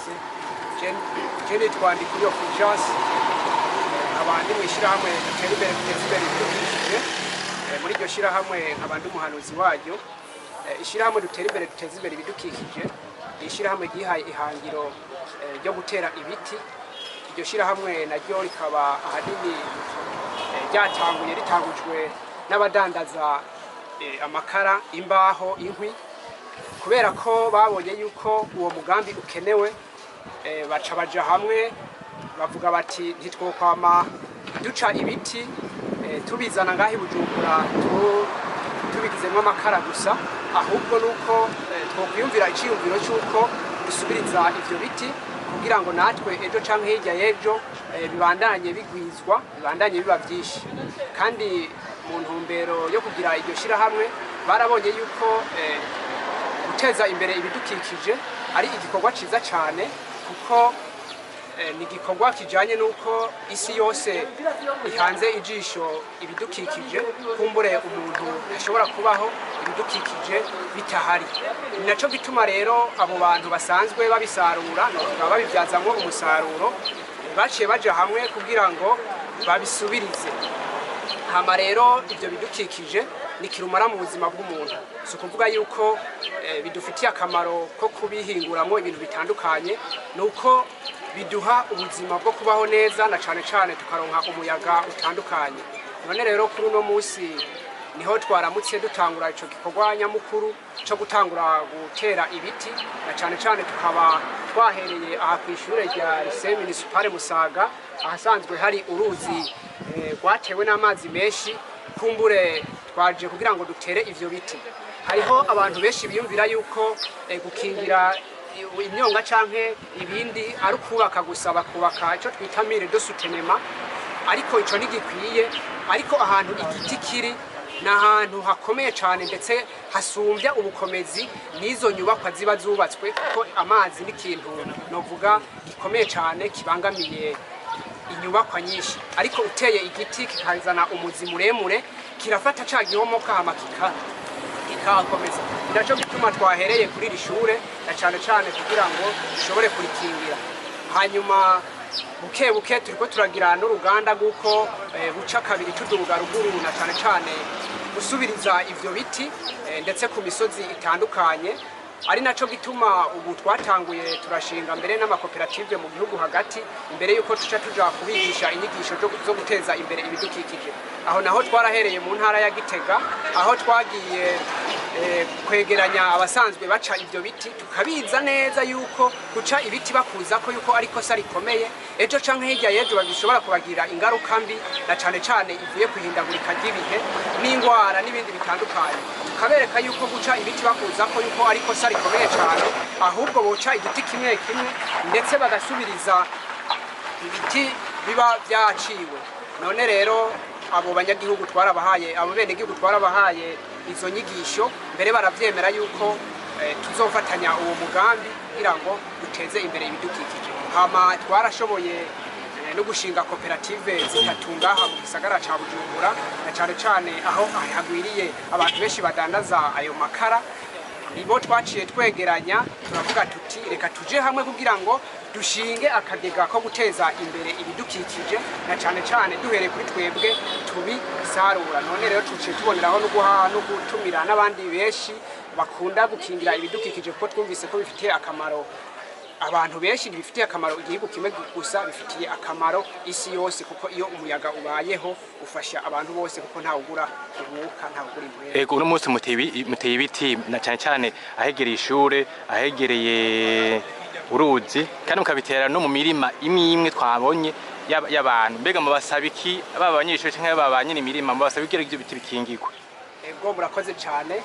murakoze je nitwa Ndikuriyo Fulgence abandi mwishirahamwe dutera imbere duteza imbere ibidukikije muri iryo shirahamwe nk'abandi umuhanuzi waryo ishirahamwe dutera imbere duteza imbere ibidukikije ishirahamwe ryihaye ihangiro ryo gutera ibiti iryo shirahamwe naryo rikaba ahanini ritangujwe n'abadandaza amakara imbaho inkwi kubera ko babonye yuko uwo mugambi ukenewe baca baja hamwe bavuga bati ntitwokwama duca ibiti tubizana ngaho Bujumbura tubigizemo amakara gusa ahubwo nuko twokwiyumvira iciyumviro cy'uko dusubiriza ivyo biti kugira ngo natwe ejo canke hirya y'ejo bibandanye bigwizwa bibandanye biba vyinshi kandi mu ntumbero yo kugira iryo shirahamwe barabonye yuko guteza imbere ibidukikije ari igikorwa ciza cyane kuko ni igikorwa kijanye nuko isi yose ihanze ijisho ibidukikije kumbure umuntu ashobora kubaho ibidukikije bitahari ni naco gituma rero abo bantu basanzwe babisarura no babivyazamwo umusaruro baciye baja hamwe kugira ngo babisubirize hama rero ivyo bidukikije ni kirumara mu buzima bw'umuntu so kuvuga yuko bidufitiye akamaro ko kubihinguramo ibintu bitandukanye nuko biduha ubuzima bwo kubaho neza na cane cane tukaronka umuyaga utandukanye none rero kuri uno munsi niho twaramutse dutangura ico gikorwa nyamukuru cyo gutangura gutera ibiti na cane cane tukaba twahereye aha kw'ishure rya Lycée Municipal Musaga ahasanzwe hari uruzi rwatewe n'amazi menshi kumbure twaje kugira ngo dutere ivyo biti hariho abantu benshi biyumvira yuko gukingira imyonga canke ibindi ari ukubaka gusa bakubaka ico twita mire de soutenement ariko ico ntigikwiye ariko ahantu igiti kiri n'ahantu hakomeye cyane ndetse hasumbya ubukomezi n'izo nyubakwa ziba zubatswe kuko amazi n'ikintu novuga gikomeye cyane kibangamiye inyubakwa nyinshi ariko uteye igiti kikazana umuzi muremure kirafata ca gihomoka hama kikakomeza ndaco gituma twahereye kuri iri shure na cane cane kugira ngo dushobore kurikingira hanyuma buke buke turiko turagira n'uruganda guko buca kabiri tuduga ruguru na cane cane gusubiriza ivyo biti ndetse ku misozi itandukanye ari naco gituma ubu twatanguye turashinga mbere n'amakoperative mu gihugu hagati imbere yuko tuca tuja kubigisha inyigisho zo guteza imbere ibidukikije aho naho twarahereye mu ntara ya Gitega aho twagiye kwegeranya abasanzwe baca ivyo biti tukabiza neza yuko guca ibiti bakuza ko yuko ariko sari komeye ejo canke hirya y'ejo babishobora kubagira ingaruka mbi na cane cane ivuye kuhindagurika ry'ibihe n'ingwara n'ibindi bitandukanye tukabereka yuko guca ibiti bakuza ko yuko ariko sari komeye cyane ahubwo boca igiti kimwe kimwe ndetse bagasubiriza ibiti biba byaciwe none rero abo banyagihugu twarabahaye abo bene gihugu twarabahaye izo nyigisho mbere baravyemera yuko tuzofatanya uwo mugambi kugira ngo duteze imbere ibidukikije hama twarashoboye no gushinga koperative zitatungaha mu gisagara ca Bujumbura na cane cane aho hagwiriye abantu benshi badandaza ayo makara nibo twaciye twegeranya turavuga tuti reka tuje hamwe kugira ngo dushinge akagega ko guteza imbere ibidukikije na cane cane duhereye kuri twebwe tubisarura none rero tuciye tuboneraho no guha no gutumira n'abandi benshi bakunda gukingira ibidukikije kuko twumvise ko bifitiye akamaro abantu benshi ntibifitiye akamaro igihugu kimwe gusa bifitiye akamaro isi yose kuko iyo umuyaga ubayeho ufasha abantu bose kuko nta ugura umwuka nta ugura imvura uno munsi muteye ibiti na cyane cyane ahegereye ishure ahegereye uruzi kandi mukabitera no mu mirima imwe twabonye y'abantu mbega mubasaba iki aba banyeshuri canke babanye n'imirima mubasaba iki ibyo biti bikingirwa ego murakoze cyane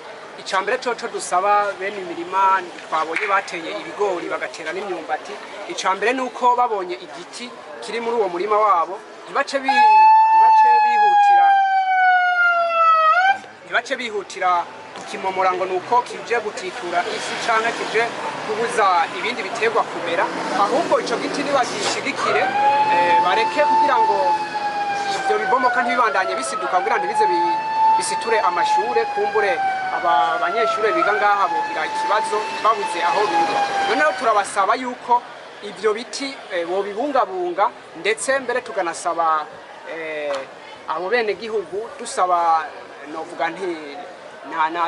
icambere coco dusaba bene imirima twabonye bateye ibigori bagatera n'imyumbati icambere nuko babonye igiti kiri muri uwo murima wabo ntibace bihutira ikimomora ngo nuko kije gutitura isi canke kije kubuza ibindi biterwa kumera ahubwo ico giti nibagishigikire bareke kugira ngo ivyo bibomoka ntibibandanye bisiduka kugira ntibize bisiture amashure kumbure abanyeshure biga ngaha bogira ikibazo babuze aho biga noneho turabasaba yuko ivyo biti bobibungabunga, ndetse mbere tuganasaba abo bene gihugu dusaba novuga nti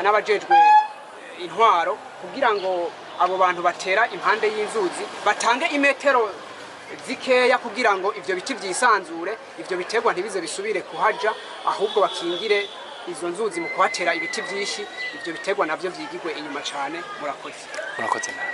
n'abajejwe intwaro kugira ngo abo bantu batera impande y'inzuzi batange imetero zikeya kugira ngo ivyo biti vyisanzure, ivyo biterwa ntibize bisubire kuhaja, ahubwo bakingire izo nzuzi mu kuhatera ibiti vyinshi, ivyo biterwa navyo vyigirwe inyuma cane. Murakoze. Murakoze nawe.